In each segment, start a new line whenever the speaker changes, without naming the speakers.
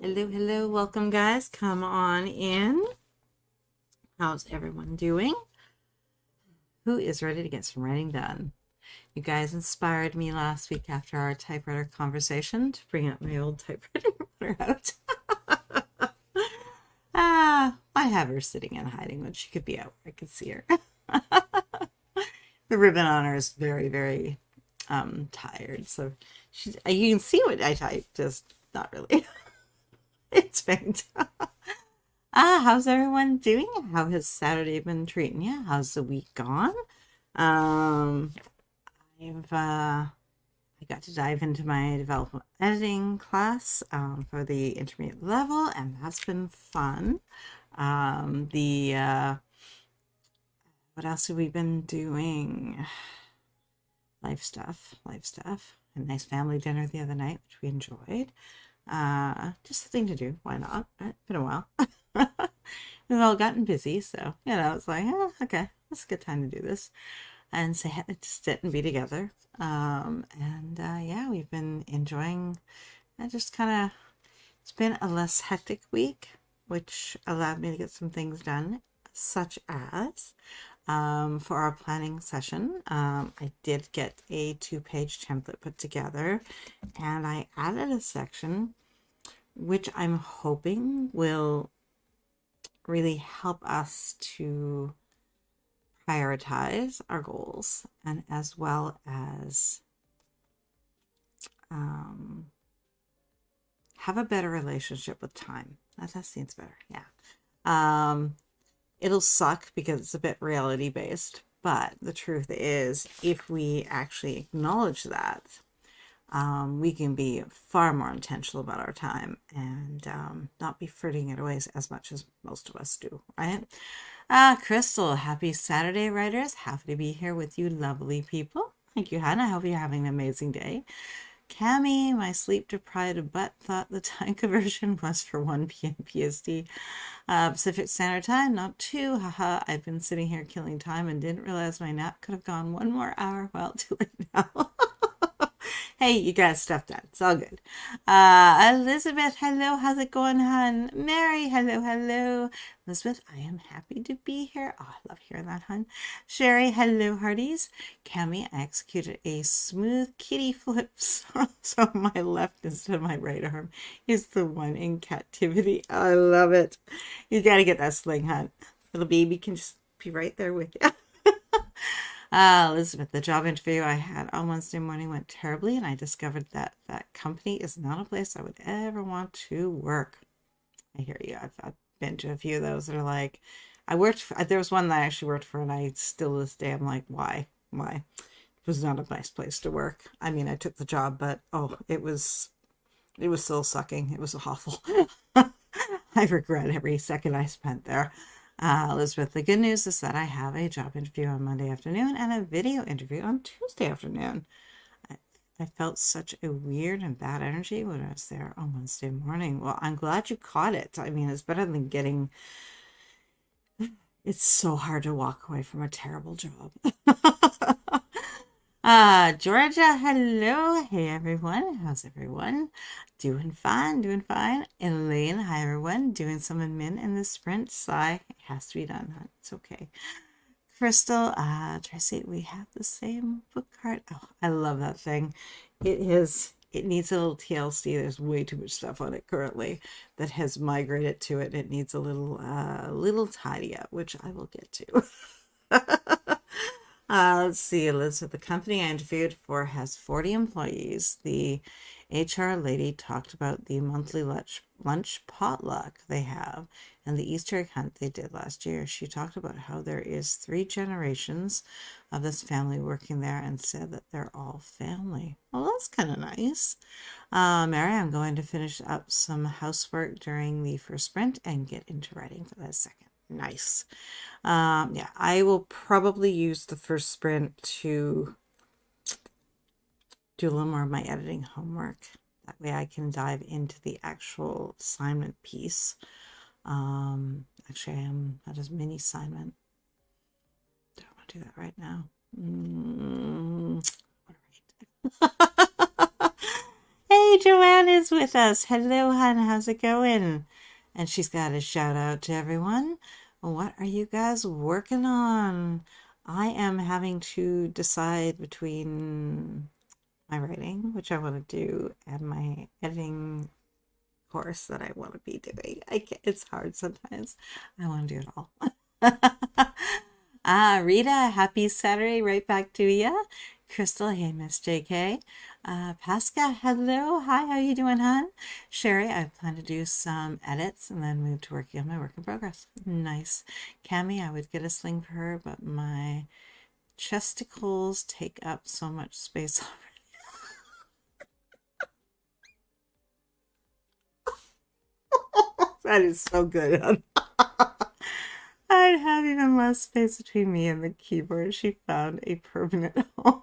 Hello, hello, welcome guys. Come on in. How's everyone doing? Who is ready to get some writing done? You guys inspired me last week after our typewriter conversation to bring out my old typewriter out. I have her sitting and hiding when she could be out. I could see her. The ribbon on her is very, very tired. So you can see what I typed, just not really. It's faint. How's everyone doing? How has Saturday been treating you? How's the week gone? I got to dive into my development editing class for the intermediate level, and that's been fun. What else have we been doing? Life stuff. A nice family dinner the other night, which we enjoyed. Just a thing to do. Why not? It's been a while. We've all gotten busy, so it's like, okay, it's a good time to do this, and say to sit and be together. Yeah, we've been enjoying. Just kind of, it's been a less hectic week, which allowed me to get some things done, such as for our planning session. I did get a 2-page template put together, and I added a section which I'm hoping will really help us to prioritize our goals, and as well as have a better relationship with time. That seems better. Yeah. It'll suck because it's a bit reality based, but the truth is, if we actually acknowledge that, we can be far more intentional about our time and not be frittering it away as much as most of us do, right? Crystal, happy Saturday, writers. Happy to be here with you, lovely people. Thank you, Hannah. I hope you're having an amazing day. Cami, my sleep-deprived butt thought the time conversion was for 1 p.m. PST. Pacific Standard Time, not 2. Haha, I've been sitting here killing time and didn't realize my nap could have gone 1 more hour. Well, too late now. Hey, you got stuff done. It's all good. Elizabeth, hello. How's it going, hon? Mary, hello, hello. Elizabeth, I am happy to be here. Oh, I love hearing that, hon. Sherry, hello, hearties. Cami, I executed a smooth kitty flip, so my left instead of my right arm is the one in captivity. I love it. You got to get that sling, hon. Little baby can just be right there with you. Elizabeth, the job interview I had on Wednesday morning went terribly, and I discovered that that company is not a place I would ever want to work. I hear you. I've been to a few of those that are like, there was one that I actually worked for, and I still to this day, I'm like, why? It was not a nice place to work. I mean, I took the job, but it was soul sucking. It was awful. I regret every second I spent there. Elizabeth, the good news is that I have a job interview on Monday afternoon and a video interview on Tuesday afternoon. I felt such a weird and bad energy when I was there on Wednesday morning. Well, I'm glad you caught it. I mean, it's better than it's so hard to walk away from a terrible job. Georgia, hello. Hey, everyone. How's everyone? Doing fine. Elaine, hi, everyone. Doing some admin in the sprint. Sigh. It has to be done, huh? It's okay. Crystal, Tracy, we have the same book card. Oh, I love that thing. It needs a little TLC. There's way too much stuff on it currently that has migrated to it. It needs a little tidy up, which I will get to. Let's see, Elizabeth. The company I interviewed for has 40 employees. The HR lady talked about the monthly lunch potluck they have and the Easter egg hunt they did last year. She talked about how there is 3 generations of this family working there and said that they're all family. Well, that's kind of nice. Mary, I'm going to finish up some housework during the first sprint and get into writing for the second. Nice. Yeah, I will probably use the first sprint to do a little more of my editing homework. That way I can dive into the actual assignment piece. Actually, I am at a mini assignment. Don't want to do that right now. All right. Hey, Hey, Joanne is with us. Hello, hon. How's it going? And she's got a shout out to everyone. What are you guys working on? I am having to decide between my writing, which I want to do, and my editing course that I want to be doing. It's hard sometimes. I want to do it all. Rita, happy Saturday, right back to you. Crystal, hey, Miss JK. Pasca, hello. Hi, how you doing, hon? Sherry, I plan to do some edits and then move to working on my work in progress. Nice. Cami, I would get a sling for her, but my chesticles take up so much space already. That is so good, hon. I'd have even less space between me and the keyboard. She found a permanent home.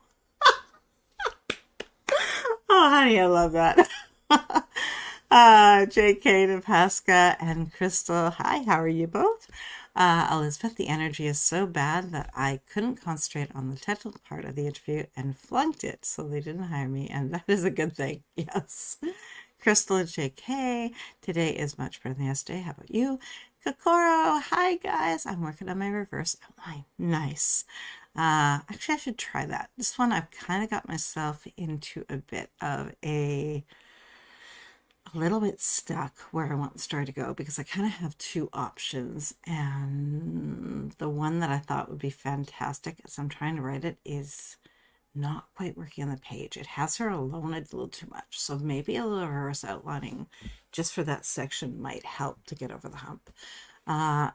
Oh, honey, I love that. JK to Pasca and Crystal. Hi, how are you both? Elizabeth, the energy is so bad that I couldn't concentrate on the technical part of the interview and flunked it, so they didn't hire me, and that is a good thing. Yes. Crystal and JK, today is much better than yesterday. How about you? Kokoro, hi guys. I'm working on my reverse outline. Nice. Actually, I should try that. This one, I've kind of got myself into a bit of a little bit stuck where I want the story to go because I kind of have two options, and the one that I thought would be fantastic as I'm trying to write it is not quite working on the page. It has her alone a little too much, so maybe a little reverse outlining just for that section might help to get over the hump.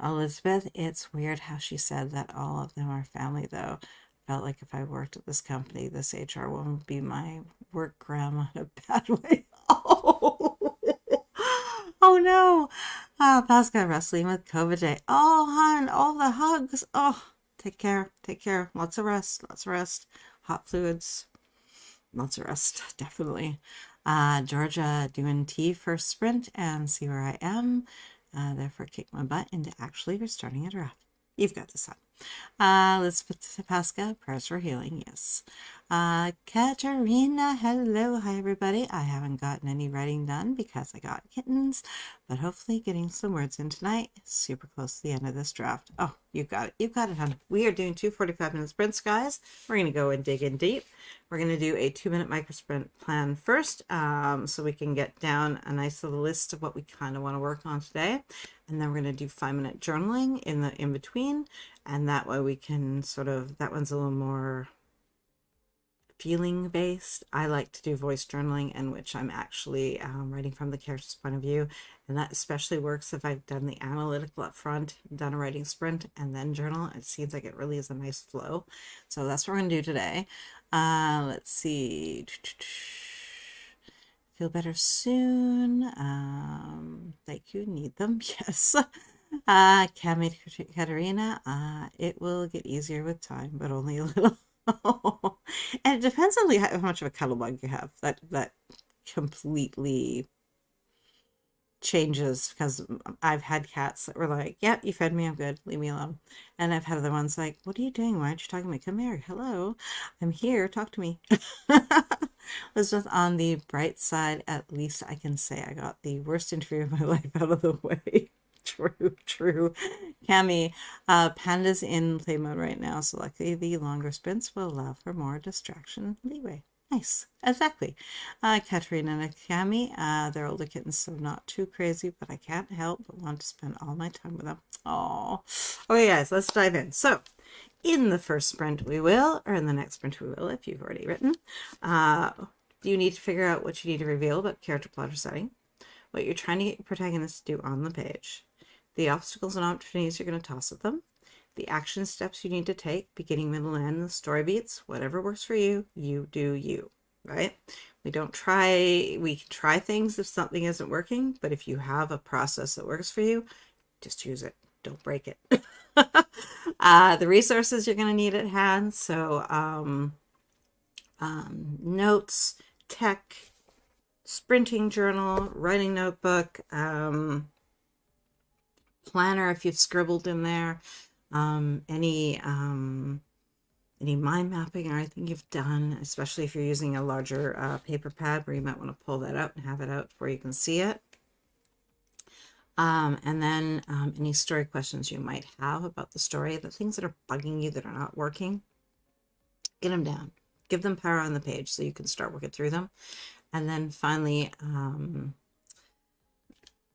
Elizabeth, it's weird how she said that all of them are family, though. Felt like if I worked at this company, this HR woman would be my work grandma in a bad way. Oh, oh no. Pascal wrestling with COVID day. Oh, hon, all the hugs. Oh, take care. Take care. Lots of rest. Lots of rest. Hot fluids. Lots of rest. Definitely. Georgia doing tea first sprint and see where I am. Therefore, kick my butt into actually restarting a draft. You've got this on. Elizabeth Pasca, prayers for healing, yes. Katerina, hello, hi everybody. I haven't gotten any writing done because I got kittens, but hopefully getting some words in tonight. Super close to the end of this draft. Oh, you got it. You got it, hon. We are doing 2 45-minute sprints, guys. We're going to go and dig in deep. We're going to do a 2-minute micro sprint plan first, so we can get down a nice little list of what we kind of want to work on today. And then we're going to do 5-minute journaling in between. And that way we can sort of, that one's a little more feeling based. I like to do voice journaling, in which I'm actually writing from the character's point of view, and that especially works if I've done the analytical up front, done a writing sprint, and then journal. It seems like it really is a nice flow. So that's what we're going to do today. Let's see. Feel better soon. Thank you. Need them. Yes. Cami Katerina, it will get easier with time, but only a little. And it depends on how much of a cuddle bug you have. That completely changes, because I've had cats that were like, yep, you fed me, I'm good, leave me alone. And I've had other ones like, what are you doing? Why aren't you talking to me? Come here. Hello, I'm here, talk to me. Elizabeth, on the bright side, at least I can say I got the worst interview of my life out of the way. True. Cami, Panda's in play mode right now, so luckily the longer sprints will allow for more distraction leeway. Nice. Exactly. Katerina and Cami, they're older kittens, so not too crazy, but I can't help but want to spend all my time with them. Oh. Okay, guys, let's dive in. So, in the first sprint we will, or in the next sprint we will, if you've already written, you need to figure out what you need to reveal about character, plot, or setting, what you're trying to get your protagonist to do on the page, the obstacles and opportunities you're going to toss at them, the action steps you need to take, beginning, middle, and end, the story beats, whatever works for you, you do you, right? We can try things if something isn't working, but if you have a process that works for you, just use it. Don't break it. The resources you're going to need at hand, so notes, tech, sprinting journal, writing notebook, planner if you've scribbled in there, any any mind mapping or anything you've done, especially if you're using a larger paper pad where you might want to pull that out and have it out where you can see it. And then any story questions you might have about the story, the things that are bugging you that are not working, get them down. Give them power on the page so you can start working through them. And then finally,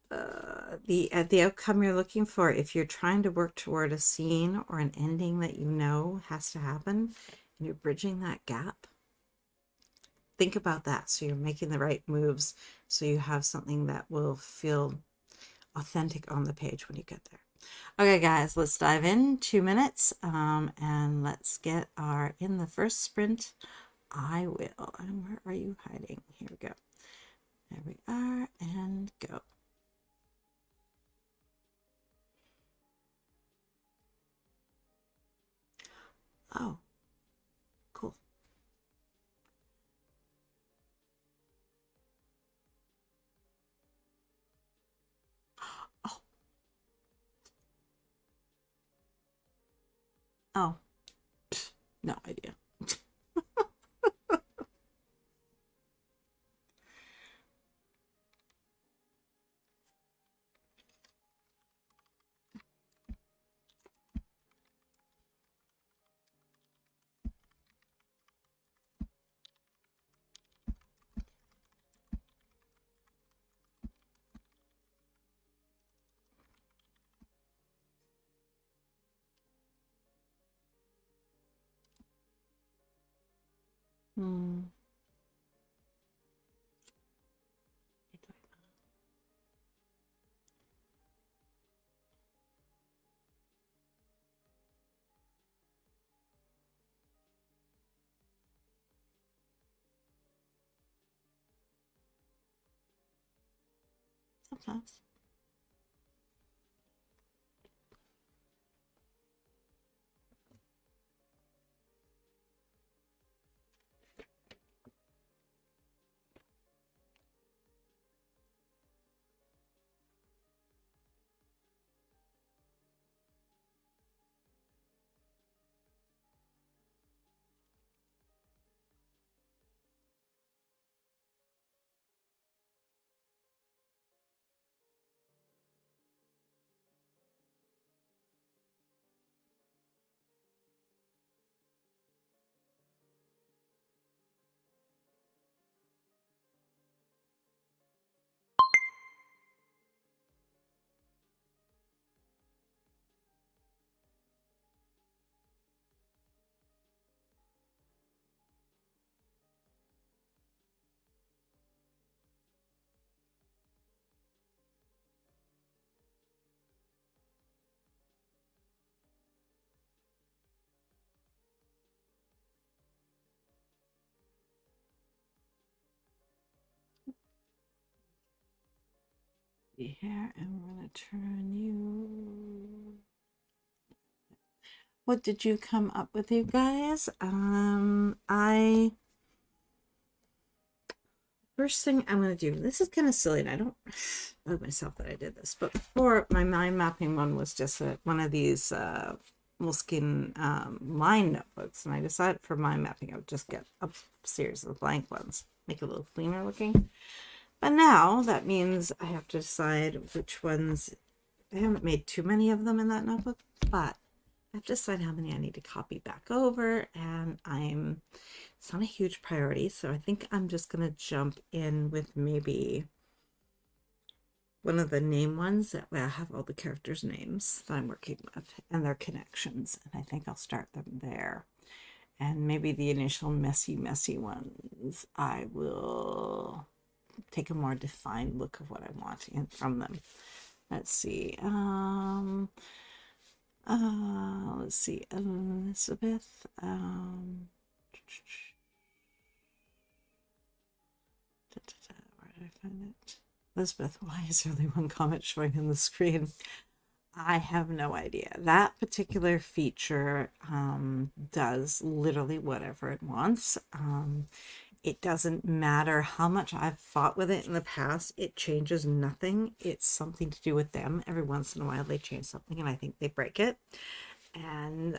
the outcome you're looking for, if you're trying to work toward a scene or an ending that you know has to happen, and you're bridging that gap, think about that so you're making the right moves so you have something that will feel authentic on the page when you get there. Okay, guys, let's dive in. 2 minutes, and let's get our in the first sprint. I will. And where are you hiding? Here we go. There we are, and go. Oh, cool. Oh, oh, no idea. Hmm. Sometimes. Here, and we're gonna turn you. What did you come up with, you guys? First thing I'm going to do, this is kind of silly, and I don't know myself that I did this, but before, my mind mapping one was just one of these Moleskine line notebooks, and I decided for mind mapping I would just get a series of blank ones, make it a little cleaner looking. But now that means I have to decide which ones. I haven't made too many of them in that notebook, but I have to decide how many I need to copy back over, and it's not a huge priority, so I think I'm just going to jump in with maybe one of the name ones. That way I have all the characters' names that I'm working with and their connections, and I think I'll start them there. And maybe the initial messy ones, I will take a more defined look of what I want from them. Let's see. Let's see. Elizabeth. Where did I find it? Elizabeth, why is there only one comment showing on the screen? I have no idea. That particular feature does literally whatever it wants. It doesn't matter how much I've fought with it in the past. It changes nothing. It's something to do with them. Every once in a while they change something and I think they break it. And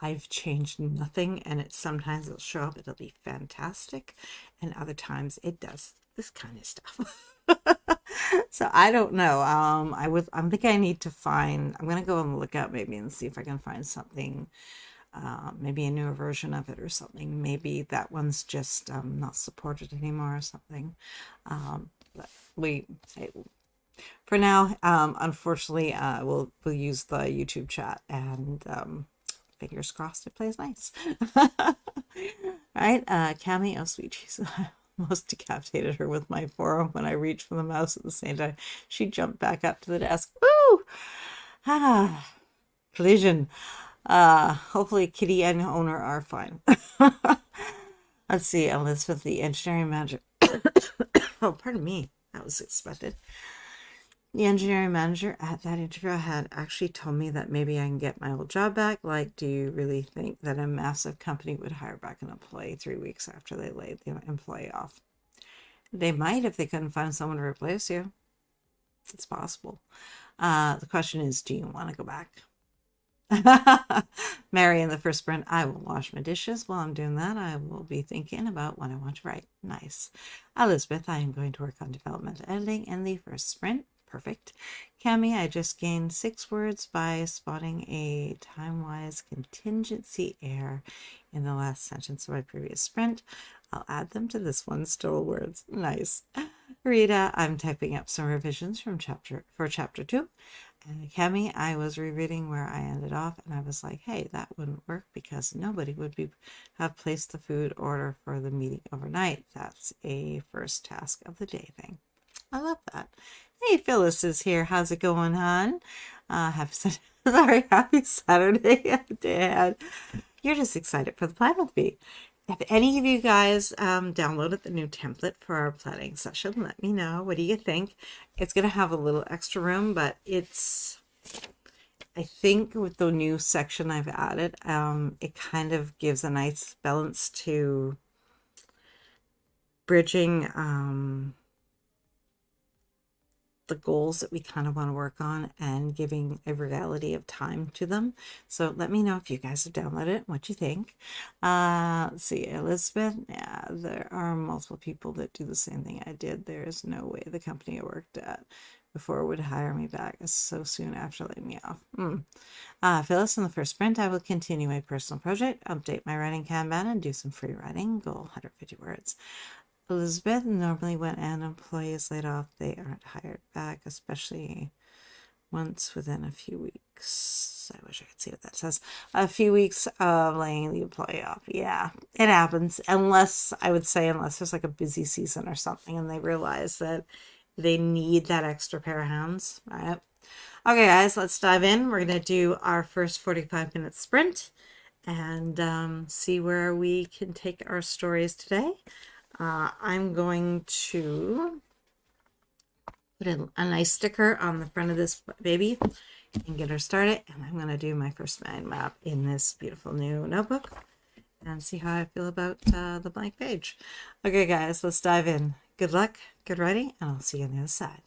I've changed nothing, and sometimes it'll show up, it'll be fantastic, and other times it does this kind of stuff. So I don't know. I'm thinking I need to find, I'm gonna go on the lookout maybe and see if I can find something, maybe a newer version of it or something. Maybe that one's just not supported anymore or something. But for now, unfortunately, we'll use the YouTube chat, and fingers crossed it plays nice. Right, Cami, oh sweet Jesus. I almost decapitated her with my forearm when I reached for the mouse at the same time. She jumped back up to the desk. Woo! Collision. Hopefully kitty and owner are fine. Let's see, Elizabeth, the engineering manager. Oh, pardon me. That was expected. The engineering manager at that interview had actually told me that maybe I can get my old job back. Like, do you really think that a massive company would hire back an employee 3 weeks after they laid the employee off? They might if they couldn't find someone to replace you. It's possible. The question is, do you want to go back? Mary, in the first sprint, I will wash my dishes. While I'm doing that, I will be thinking about what I want to write. Nice. Elizabeth, I am going to work on developmental editing in the first sprint. Perfect. Cami, I just gained 6 words by spotting a time-wise contingency error in the last sentence of my previous sprint. I'll add them to this one. Still words. Nice. Rita, I'm typing up some revisions for chapter 2. And Cami, I was rereading where I ended off, and I was like, hey, that wouldn't work because nobody would have placed the food order for the meeting overnight. That's a first task of the day thing. I love that. Hey, Phyllis is here. How's it going, hon? Happy Saturday, Dad. You're just excited for the plan with me. If any of you guys downloaded the new template for our planning session, let me know. What do you think? It's going to have a little extra room, but I think with the new section I've added, it kind of gives a nice balance to bridging the goals that we kind of want to work on and giving a reality of time to them. So let me know if you guys have downloaded it, what you think. Let's see, Elizabeth. Yeah, there are multiple people that do the same thing I did. There is no way the company I worked at before would hire me back so soon after laying me off. Phyllis, in the first sprint, I will continue my personal project, update my writing Kanban, and do some free writing. Goal 150 words. Elizabeth, normally when an employee is laid off, they aren't hired back, especially once within a few weeks. I wish I could see what that says. A few weeks of laying the employee off. Yeah, it happens. Unless there's like a busy season or something and they realize that they need that extra pair of hands. All right. Okay, guys, let's dive in. We're going to do our first 45-minute sprint and see where we can take our stories today. I'm going to put a nice sticker on the front of this baby and get her started. And I'm going to do my first mind map in this beautiful new notebook and see how I feel about the blank page. Okay, guys, let's dive in. Good luck, good writing, and I'll see you on the other side.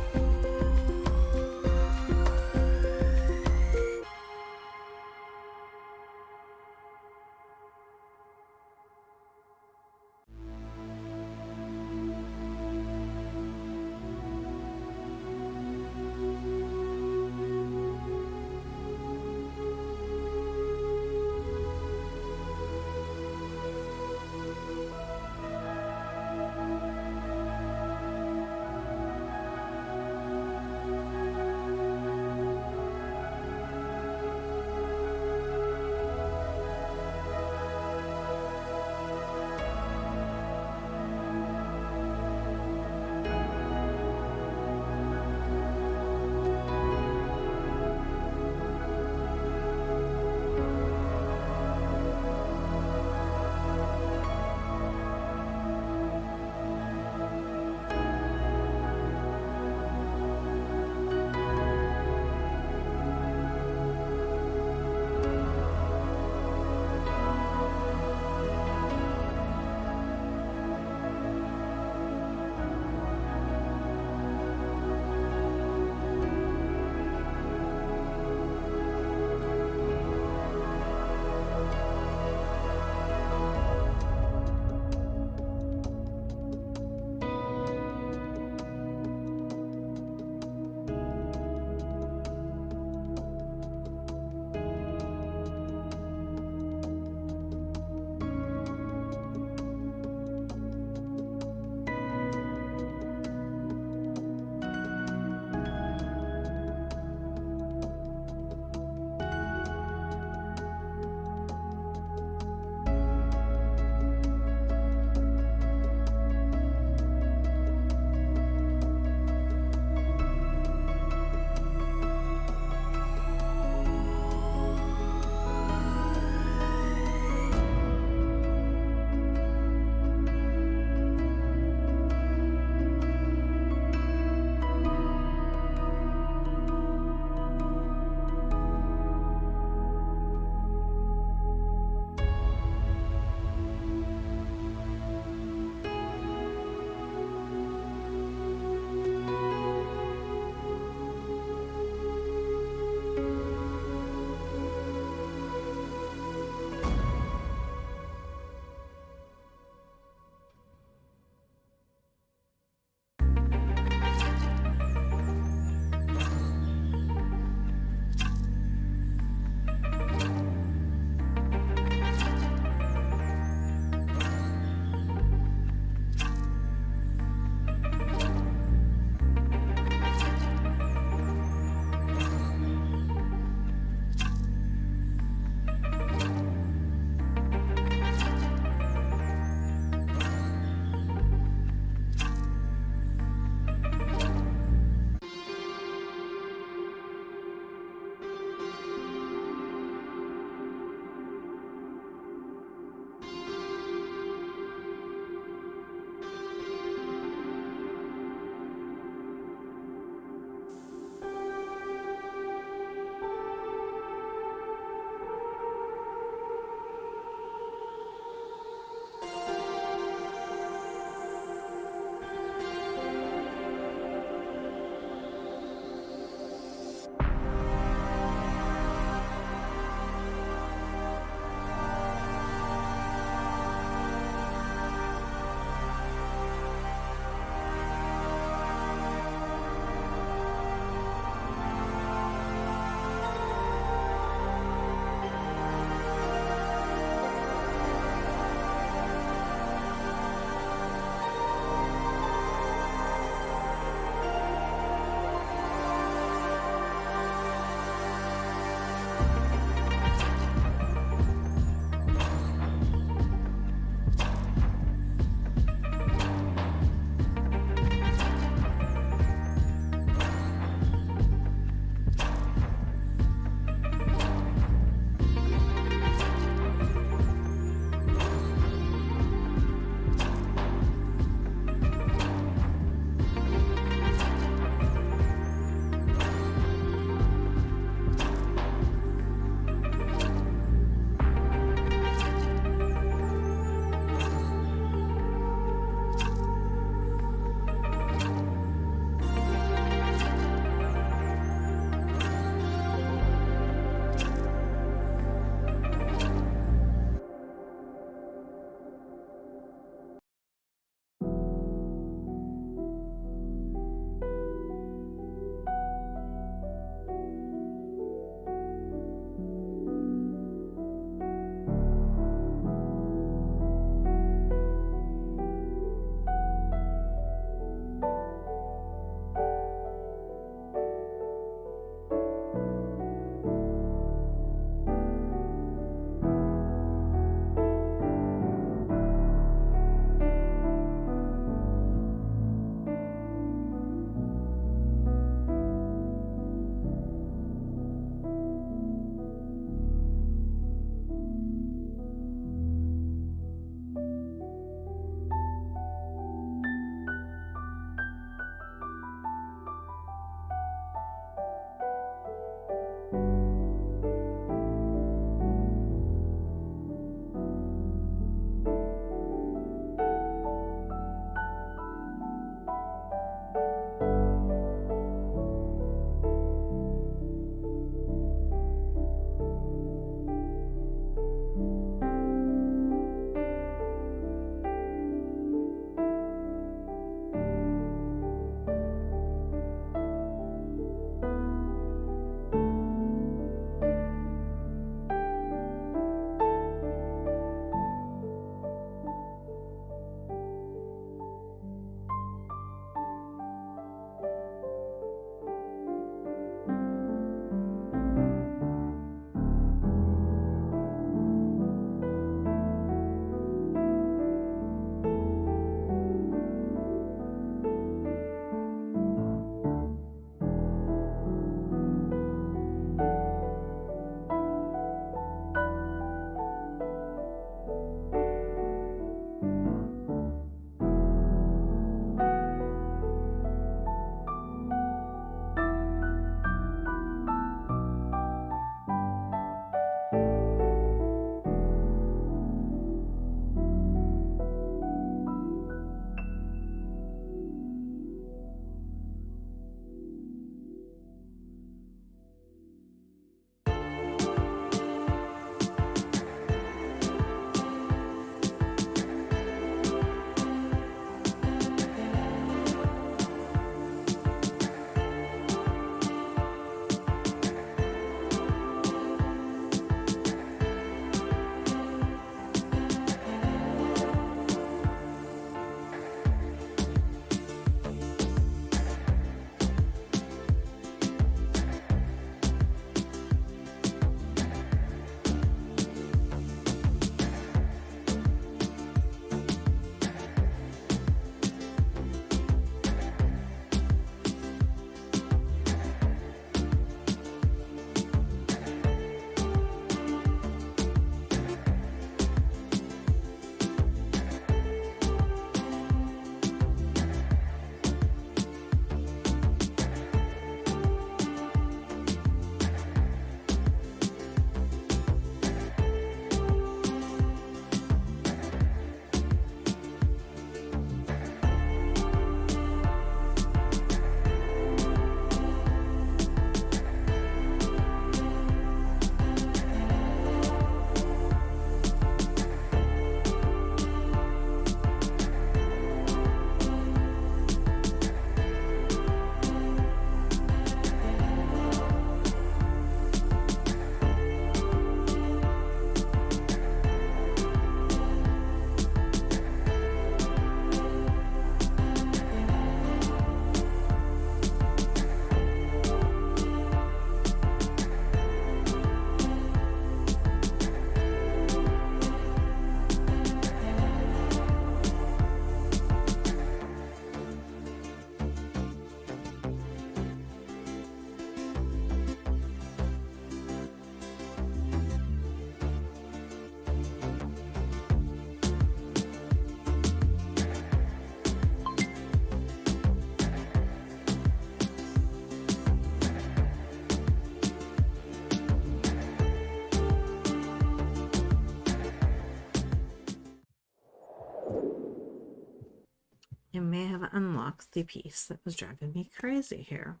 I may have unlocked the piece that was driving me crazy here,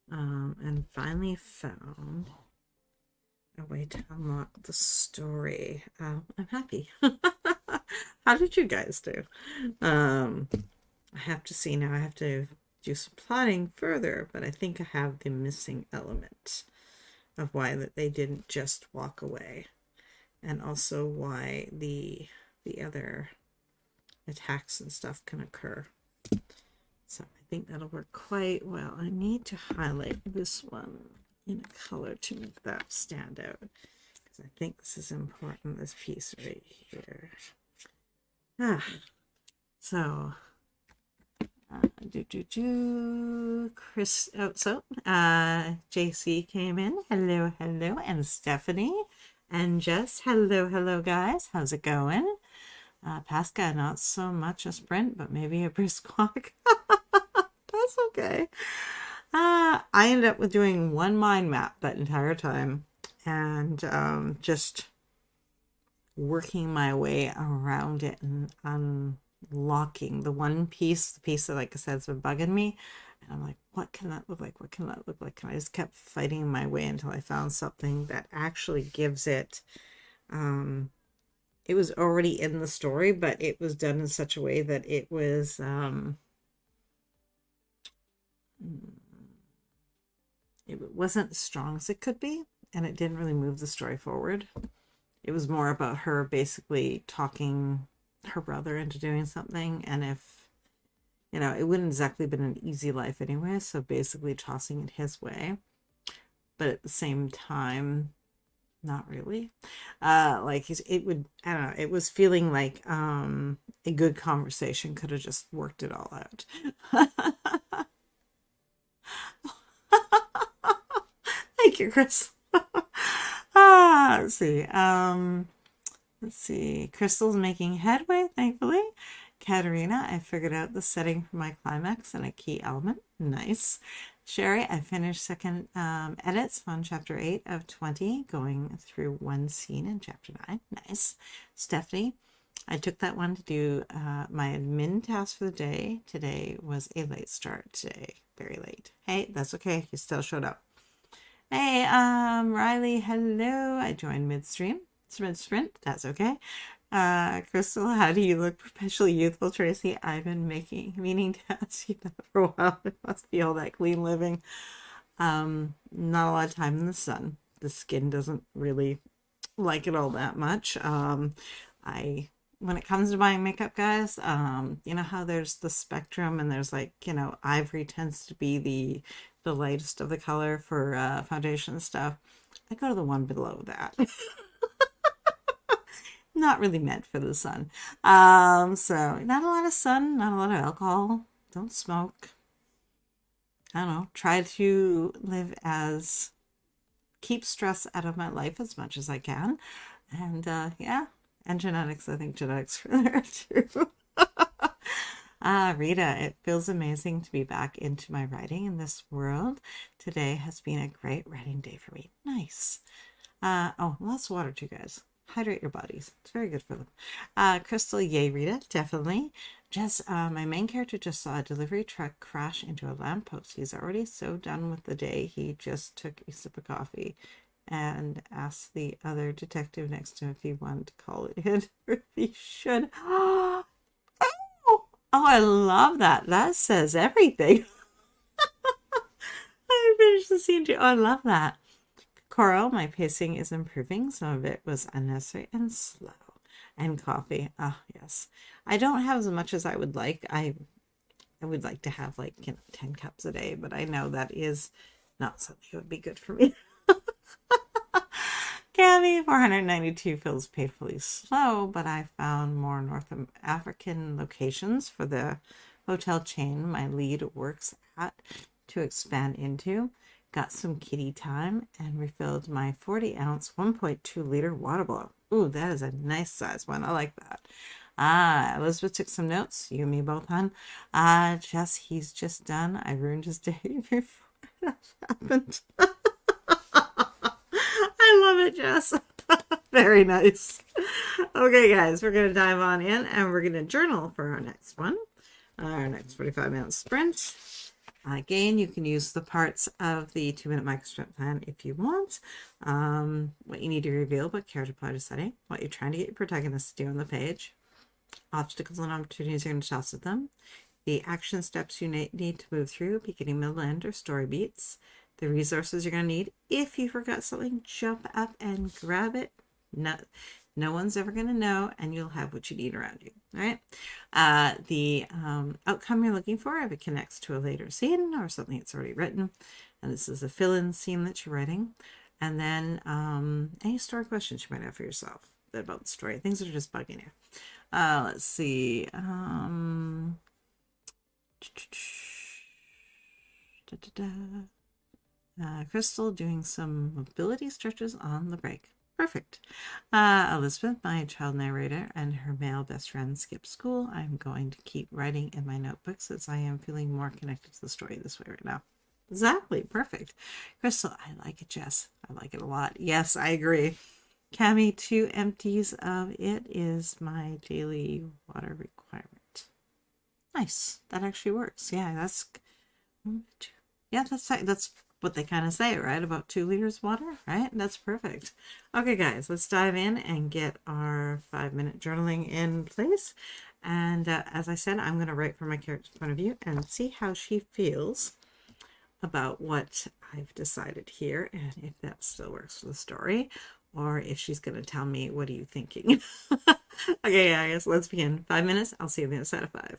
and finally found a way to unlock the story. I'm happy. How did you guys do? I have to see now. I have to do some plotting further, but I think I have the missing element of why that they didn't just walk away, and also why the other attacks and stuff can occur. So I think that'll work quite well. I need to highlight this one in a color to make that stand out, because I think this is important, this piece right here. So Chris, JC came in. Hello, and Stephanie and Jess. Hello guys, how's it going? Pasca, not so much a sprint, but maybe a brisk walk. That's okay. I ended up with doing one mind map that entire time, and just working my way around it and unlocking the one piece, the piece that, like I said, has been bugging me. And I'm like, what can that look like? What can that look like? And I just kept fighting my way until I found something that actually gives it. It was already in the story, but it was done in such a way that it was. It wasn't as strong as it could be, and it didn't really move the story forward. It was more about her basically talking her brother into doing something, and if it wouldn't exactly been an easy life anyway, so basically tossing it his way, but at the same time, not really. Like it would, I don't know, it was feeling like a good conversation could have just worked it all out. Thank you, Chris. Let's see. Let's see. Crystal's making headway, thankfully. Katerina, I figured out the setting for my climax and a key element. Nice. Sherry, I finished second edits on chapter 8 of 20, going through one scene in chapter 9. Nice. Stephanie, I took that one to do my admin task for the day. Today was a late start today. Very late. Hey, that's okay. You still showed up. Hey, Riley, hello. I joined midstream. It's mid-sprint. That's okay. Crystal, how do you look perpetually youthful, Tracy? I've been meaning to ask you that for a while. It must be all that clean living. Not a lot of time in the sun. The skin doesn't really like it all that much. When it comes to buying makeup, guys, you know how there's the spectrum and there's like, ivory tends to be the lightest of the color for foundation and stuff. I go to the one below that. Not really meant for the sun. So not a lot of sun, not a lot of alcohol. Don't smoke. I don't know. Try to keep stress out of my life as much as I can. And yeah. And genetics. I think genetics are there too. Rita, it feels amazing to be back into my writing in this world. Today has been a great writing day for me. Nice. Lots of water too, guys. Hydrate your bodies. It's very good for them. Crystal, yay, Rita. Definitely. My main character just saw a delivery truck crash into a lamppost. He's already so done with the day. He just took a sip of coffee and asked the other detective next to him if he wanted to call it in or if he should. Oh, I love that. That says everything. I finished the scene too. Oh, I love that. Coral, my pacing is improving. Some of it was unnecessary and slow. And coffee. Oh, yes. I don't have as much as I would like. I would like to have 10 cups a day, but I know that is not something that would be good for me. Cammy, 492 feels painfully slow, but I found more North African locations for the hotel chain my lead works at to expand into. Got some kitty time and refilled my 40-ounce, 1.2-liter water bottle. Ooh, that is a nice size one. I like that. Elizabeth took some notes. You and me both, hon. Jess, he's just done. I ruined his day before that happened. I love it, Jess. Very nice. Okay, guys, we're going to dive on in and we're going to journal for our next one. Our next 45-minute sprint. Again, you can use the parts of the 2-minute microsprint plan if you want. What you need to reveal, but care to apply to setting. What you're trying to get your protagonist to do on the page. Obstacles and opportunities you're going to toss at them. The action steps you need to move through, beginning, middle, end, or story beats. The resources you're going to need. If you forgot something, jump up and grab it. No one's ever going to know, and you'll have what you need around you. All right. The outcome you're looking for, if it connects to a later scene or something that's already written. And this is a fill-in scene that you're writing. And then any story questions you might have for yourself about the story. Things that are just bugging you. Let's see. Crystal doing some mobility stretches on the break. Perfect. Elizabeth, my child narrator, and her male best friend skip school. I'm going to keep writing in my notebooks as I am feeling more connected to the story this way right now. Exactly. Perfect. Crystal, I like it, Jess. I like it a lot. Yes, I agree. Cami, 2 empties of it is my daily water requirement. Nice. That actually works. Yeah, that's what they kind of say, right? About 2 liters of water, right? That's perfect. Okay, guys, let's dive in and get our 5-minute journaling in place. And as I said, I'm going to write from my character's point of view and see how she feels about what I've decided here, and if that still works for the story, or if she's going to tell me, what are you thinking? Okay, guys, let's begin. 5 minutes. I'll see you on the other side of 5.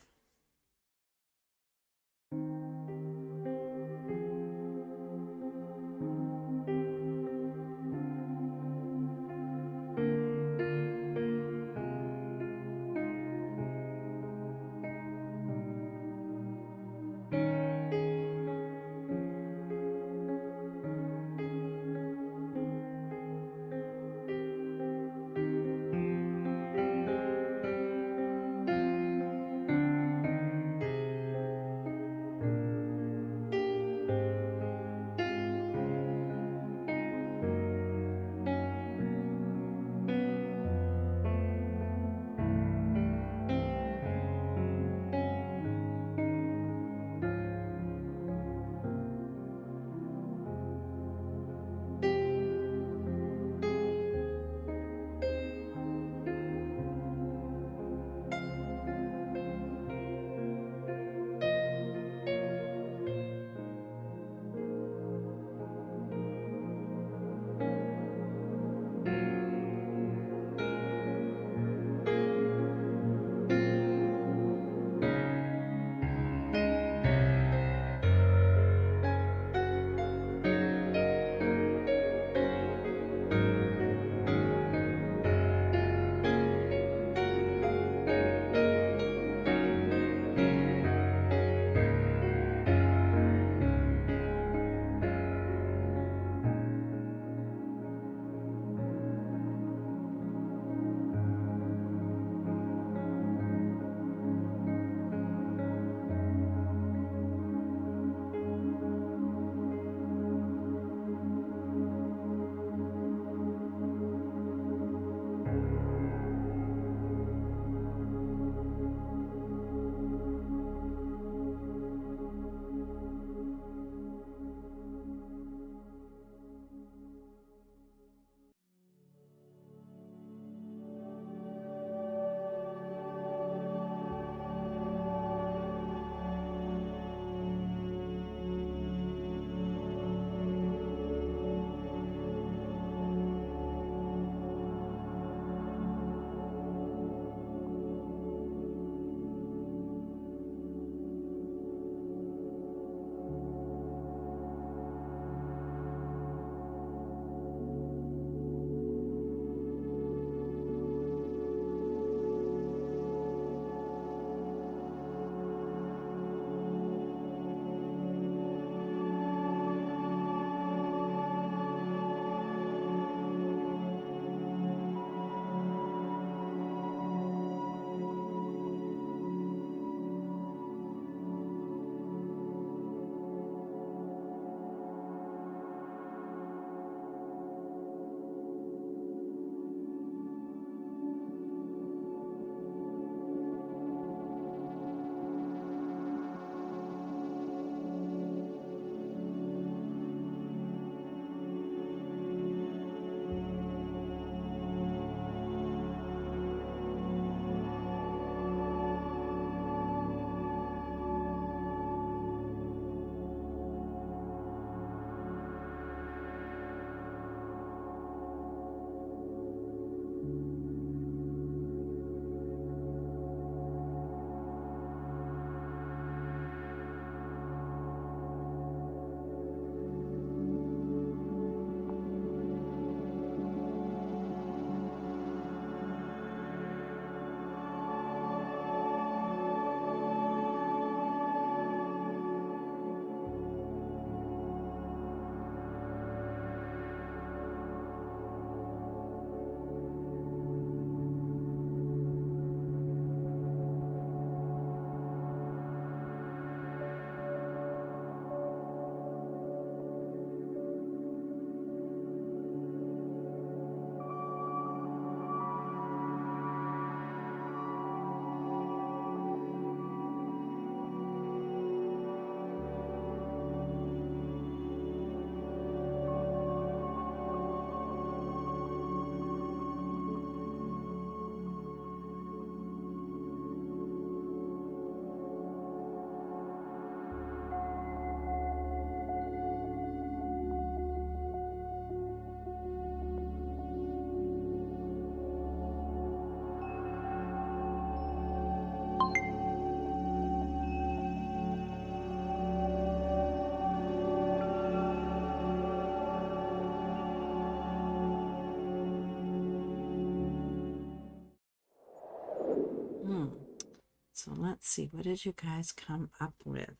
So let's see, what did you guys come up with?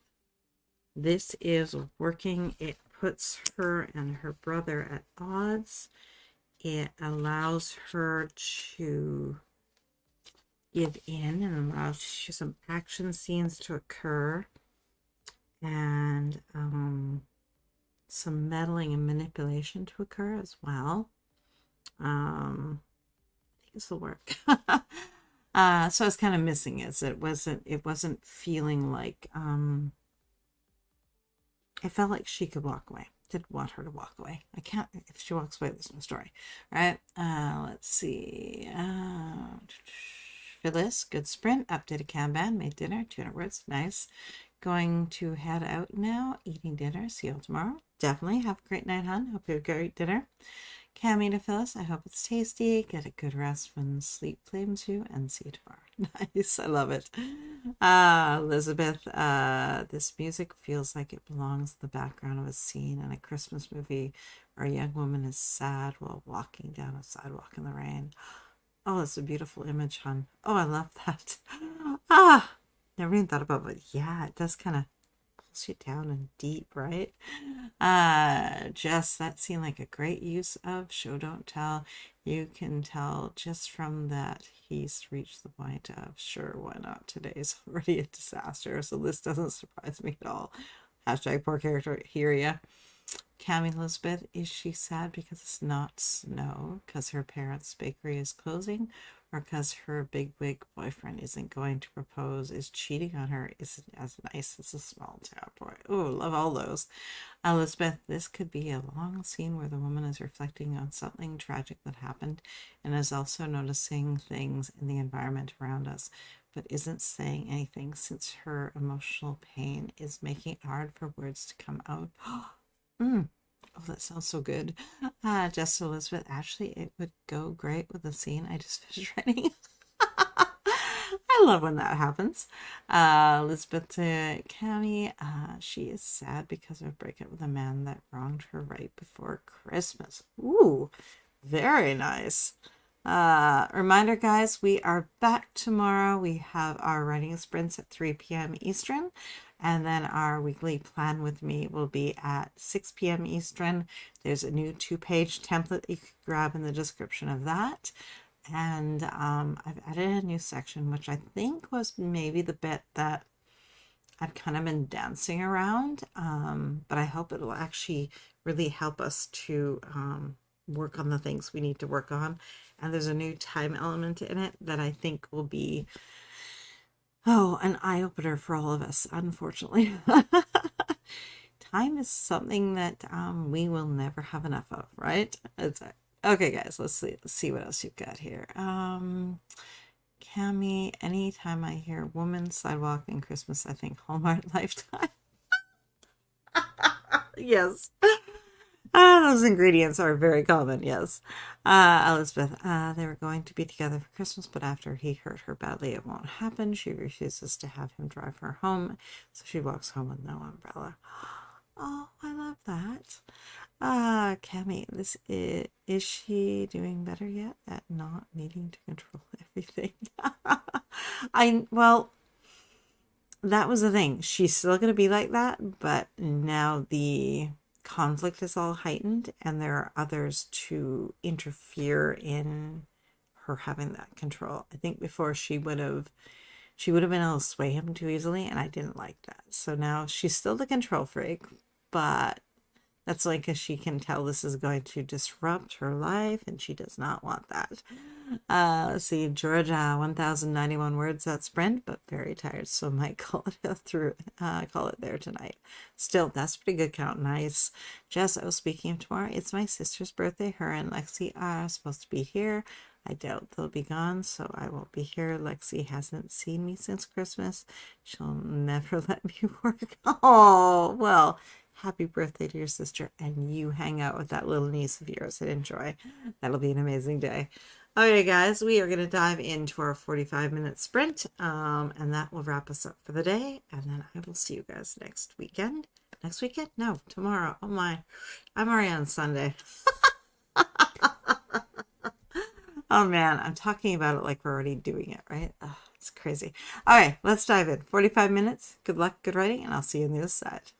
This is working. It puts her and her brother at odds. It allows her to give in and allows some action scenes to occur, and some meddling and manipulation to occur as well. I think this will work. So I was kind of missing it. It wasn't feeling like it felt like she could walk away. Didn't want her to walk away. I can't. If she walks away, there's no story, right? Let's see. Phyllis, good sprint. Updated Kanban. Made dinner. 200 words. Nice. Going to head out now. Eating dinner. See you all tomorrow. Definitely. Have a great night, hon. Hope you have a great dinner. Cammy to Phyllis, I hope it's tasty. Get a good rest when sleep claims you, and see you tomorrow. Nice. I love it. Elizabeth, this music feels like it belongs in the background of a scene in a Christmas movie where a young woman is sad while walking down a sidewalk in the rain. Oh, it's a beautiful image, hon. Oh, I love that. Never even thought about it. Yeah, it does kind of pulls you down and deep, right? Jess, that seemed like a great use of show don't tell. You can tell just from that he's reached the point of sure, why not? Today's already a disaster, so this doesn't surprise me at all. Hashtag poor character. Hear ya. Cammy Elizabeth, is she sad because it's not snow, because her parents' bakery is closing, or because her bigwig boyfriend isn't going to propose, is cheating on her, isn't as nice as a small town boy? Oh, love all those. Elizabeth, this could be a long scene where the woman is reflecting on something tragic that happened and is also noticing things in the environment around us, but isn't saying anything since her emotional pain is making it hard for words to come out. Oh, that sounds so good. Just Elizabeth, actually, it would go great with the scene I just finished writing. I love when that happens. Elizabeth to Cammy, she is sad because of a breakup with a man that wronged her right before Christmas. Ooh, very nice. Reminder, guys, we are back tomorrow. We have our writing sprints at 3 p.m. Eastern, and then our weekly plan with me will be at 6 p.m. Eastern. There's a new 2-page template you can grab in the description of that. And I've added a new section, which I think was maybe the bit that I've kind of been dancing around, but I hope it'll actually really help us to work on the things we need to work on. And there's a new time element in it that I think will be, an eye-opener for all of us, unfortunately. Time is something that we will never have enough of, right? Okay, guys, let's see what else you've got here. Cammy, anytime I hear woman, sidewalk, and Christmas, I think Hallmark Lifetime. Yes. Those ingredients are very common, yes. Elizabeth, they were going to be together for Christmas, but after he hurt her badly, it won't happen. She refuses to have him drive her home, so she walks home with no umbrella. Oh, I love that. Cammy, this is she doing better yet at not needing to control everything? Well, that was the thing. She's still going to be like that, but now the conflict is all heightened and there are others to interfere in her having that control. I think before she would have been able to sway him too easily, and I didn't like that. So now she's still the control freak, but that's like because she can tell this is going to disrupt her life and she does not want that. Let's see, Georgia, 1,091 words that sprint, but very tired, so might call it there tonight. Still, that's pretty good count. Nice. Jess, speaking of tomorrow, it's my sister's birthday. Her and Lexi are supposed to be here. I doubt they'll be gone, so I won't be here. Lexi hasn't seen me since Christmas. She'll never let me work. Oh, well, happy birthday to your sister, and you hang out with that little niece of yours and enjoy. That'll be an amazing day. Okay, guys, we are going to dive into our 45-minute sprint, and that will wrap us up for the day, and then I will see you guys next weekend. Next weekend? No, tomorrow. Oh my, I'm already on Sunday. Oh man, I'm talking about it like we're already doing it, right? Ugh, It's crazy. All right, let's dive in. 45 minutes. Good luck, good writing, and I'll see you on the other side.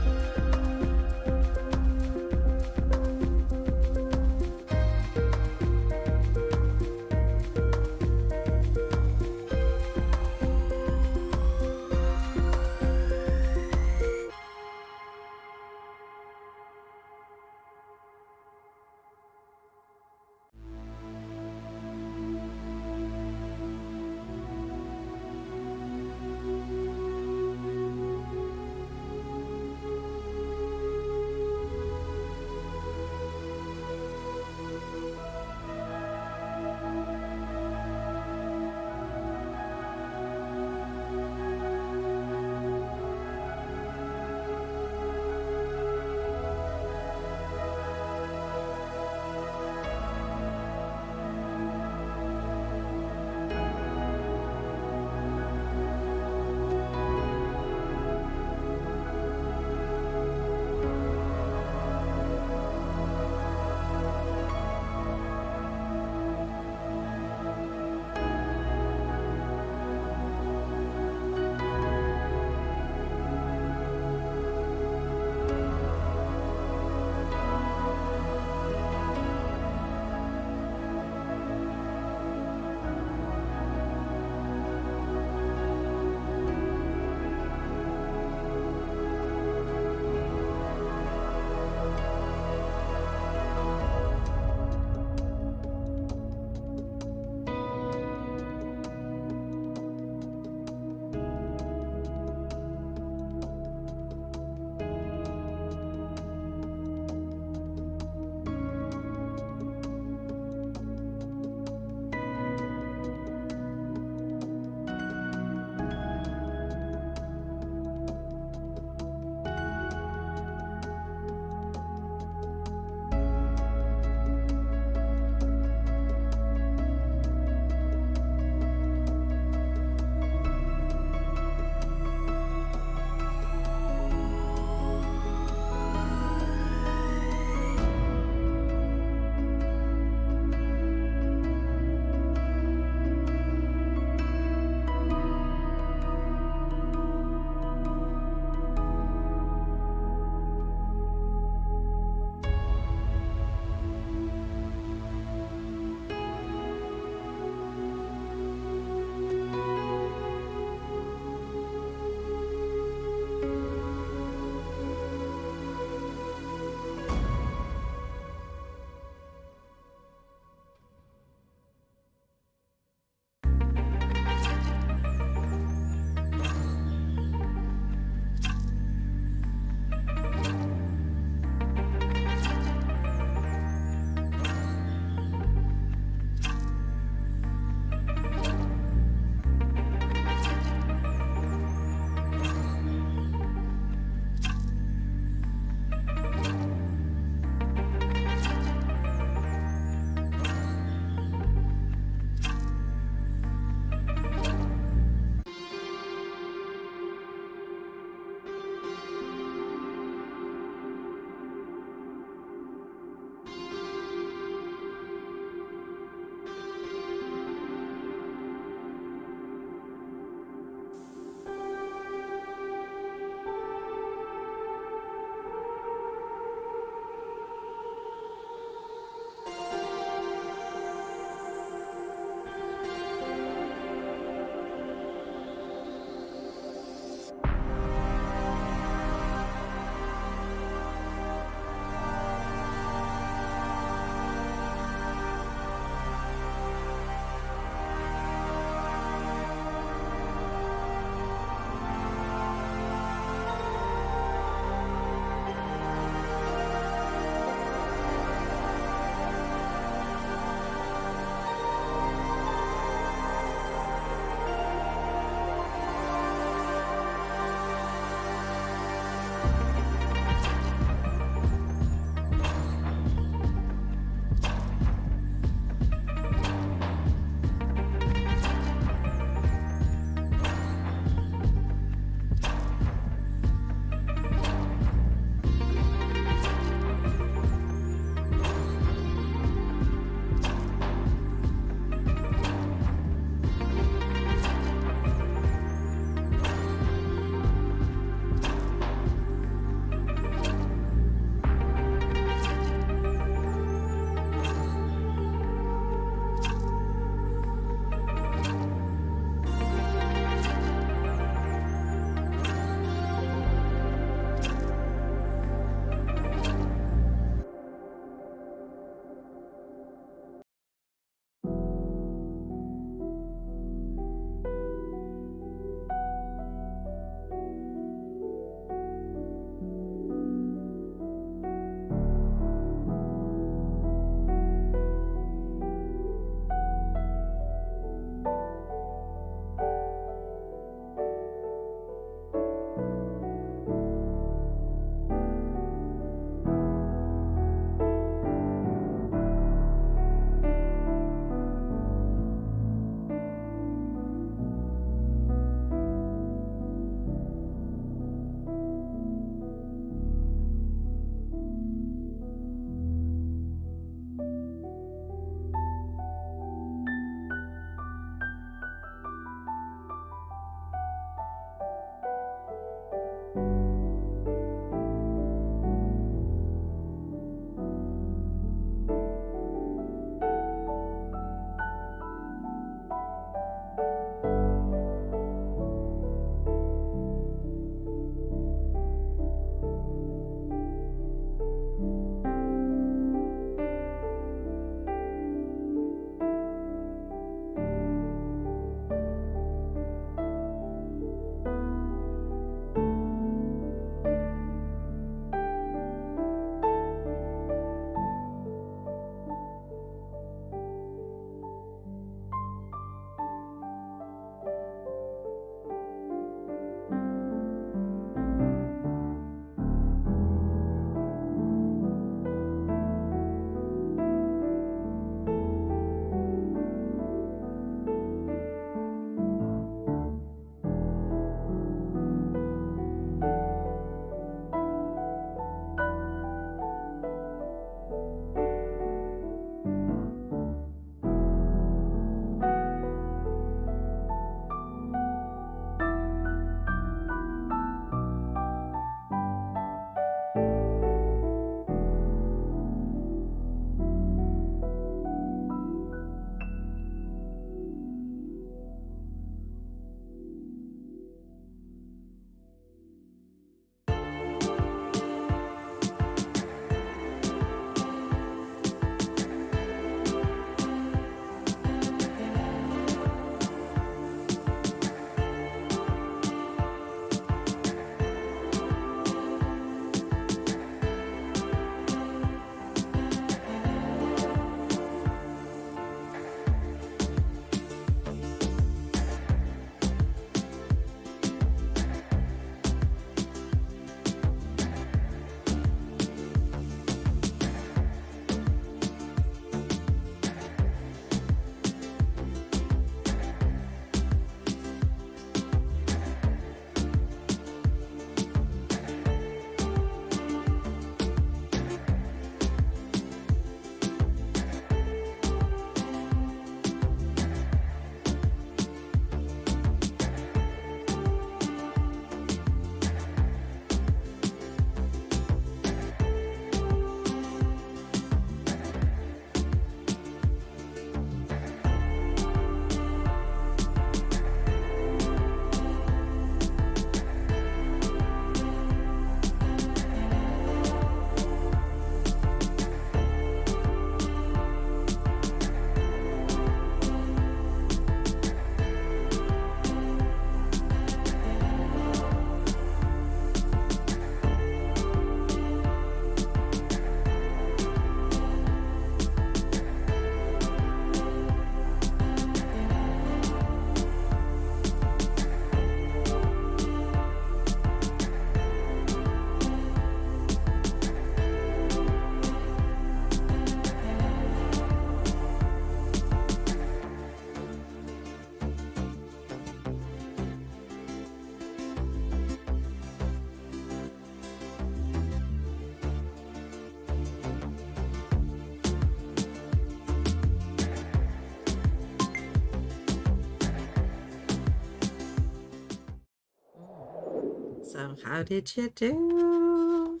So how did you do?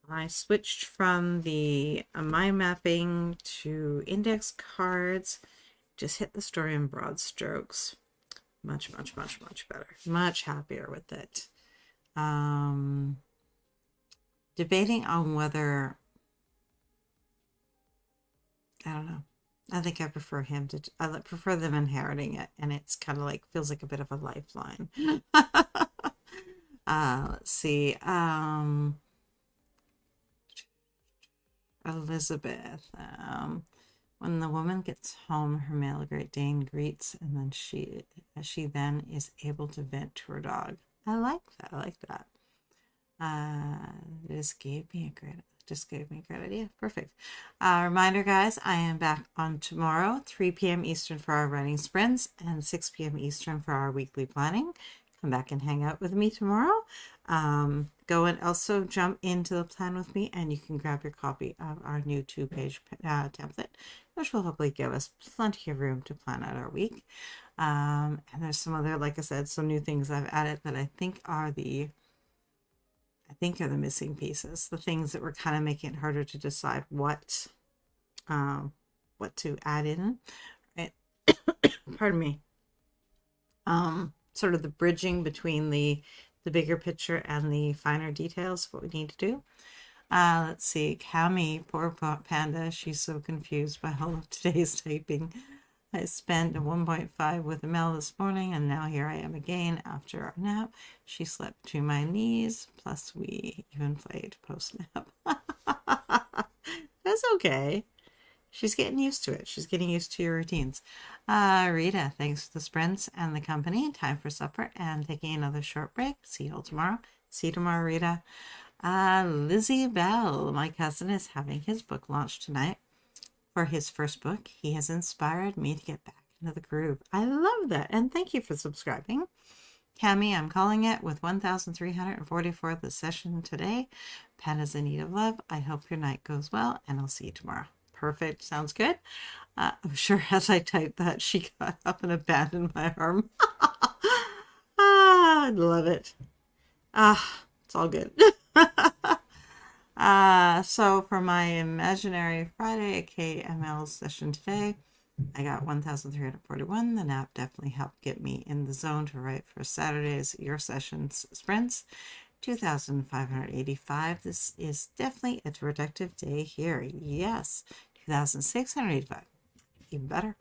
I switched from the mind mapping to index cards. Just hit the story in broad strokes. Much, much, much, much better. Much happier with it. Debating on whether, I don't know. I think I prefer him to, I prefer them inheriting it, and it's kind of like, feels like a bit of a lifeline. Let's see. Elizabeth. When the woman gets home, her male Great Dane greets, and then she then is able to vent to her dog. I like that. I like that. This gave me a great idea. Perfect. Reminder, guys, I am back on tomorrow, 3 p.m. Eastern for our writing sprints and 6 p.m. Eastern for our weekly planning. Come back and hang out with me tomorrow. Go and also jump into the plan with me, and you can grab your copy of our new 2-page template, which will hopefully give us plenty of room to plan out our week. And there's some other, like I said, some new things I've added that I think are the missing pieces, the things that were kind of making it harder to decide what to add in. Right? Pardon me. Sort of the bridging between the bigger picture and the finer details of what we need to do. Let's see, Cami, poor panda, she's so confused by all of today's typing. I spent a 1.5 with Mel this morning, and now here I am again after our nap. She slept to my knees, plus we even played post-nap. That's okay. She's getting used to it. She's getting used to your routines. Rita, thanks for the sprints and the company. Time for supper and taking another short break. See you all tomorrow. See you tomorrow, Rita. Lizzie Bell, my cousin, is having his book launch tonight. For his first book, he has inspired me to get back into the groove. I love that. And thank you for subscribing. Cami, I'm calling it with 1,344 the session today. Panda's in need of love. I hope your night goes well, and I'll see you tomorrow. Perfect. Sounds good. I'm sure as I typed that, she got up and abandoned my arm. I love it. It's all good. So for my Imaginary Friday KML session today, I got 1,341. The nap definitely helped get me in the zone to write for Saturday's Your Sessions sprints. 2,585. This is definitely a productive day here. Yes. 2,685. Even better.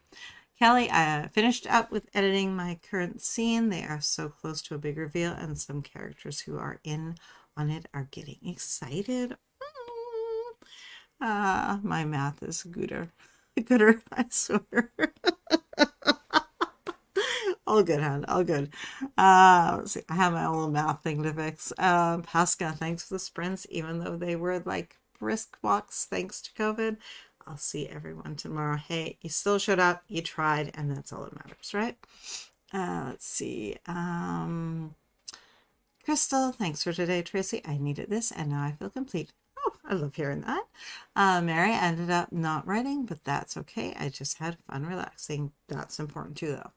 Kelly, I finished up with editing my current scene. They are so close to a big reveal, and some characters who are in on it are getting excited. My math is gooder, I swear. All good, hon. All good. Let's see. I have my own math thing to fix. Pascal, thanks for the sprints, even though they were like brisk walks thanks to COVID. I'll see everyone tomorrow. Hey, you still showed up, you tried, and that's all that matters, right? Let's see. Crystal, thanks for today, Tracy. I needed this, and now I feel complete. Oh, I love hearing that. Mary, ended up not writing, but that's okay. I just had fun relaxing. That's important too, though.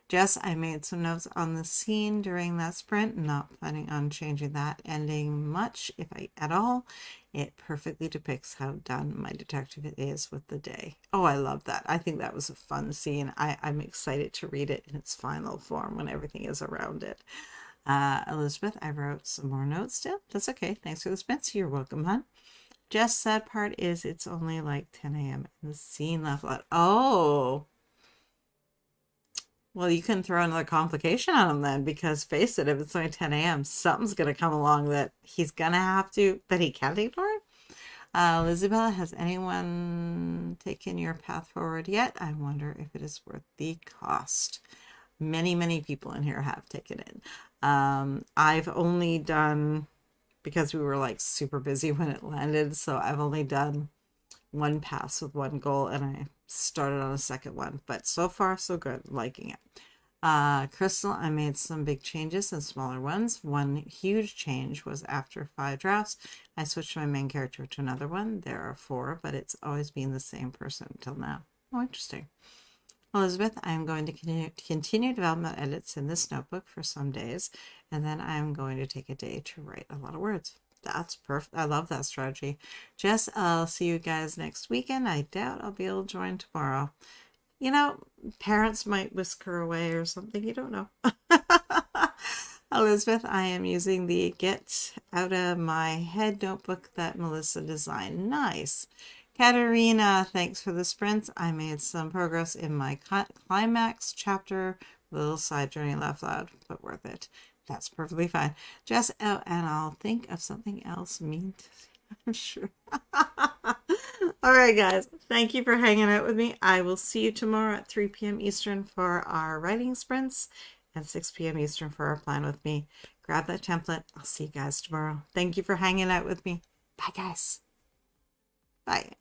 Jess, I made some notes on the scene during that sprint, not planning on changing that ending much, if at all. It perfectly depicts how done my detective is with the day. Oh, I love that. I think that was a fun scene. I'm excited to read it in its final form when everything is around it. Elizabeth, I wrote some more notes still. That's okay. Thanks for the sprints. You're welcome, hon. Jess, sad part is it's only like 10 a.m. and the scene left out. Oh. Well, you can throw another complication on him then, because face it, if it's only 10 a.m., something's going to come along that he's going to have to, that he can't ignore. Elizabeth, has anyone taken your path forward yet? I wonder if it is worth the cost. Many people in here have taken it. I've only done, because we were like super busy when it landed, so I've only done one pass with one goal, and I started on a second one, but so far so good. Liking it. Crystal, I made some big changes and smaller ones. One huge change was after 5 drafts, I switched my main character to another one. There are 4, but it's always been the same person until now. Oh, interesting. Elizabeth, I'm going to continue development edits in this notebook for some days, and then I'm going to take a day to write a lot of words. That's perfect. I love that strategy. Jess, I'll see you guys next weekend. I doubt I'll be able to join tomorrow. You know, parents might whisk her away or something. You don't know. Elizabeth, I am using the Get Out of My Head notebook that Melissa designed. Nice. Katerina, thanks for the sprints. I made some progress in my climax chapter. A little side journey left out, but worth it. That's perfectly fine. Jess, oh, and I'll think of something else mean to I'm sure. All right, guys. Thank you for hanging out with me. I will see you tomorrow at 3 p.m. Eastern for our writing sprints and 6 p.m. Eastern for our plan with me. Grab that template. I'll see you guys tomorrow. Thank you for hanging out with me. Bye, guys. Bye.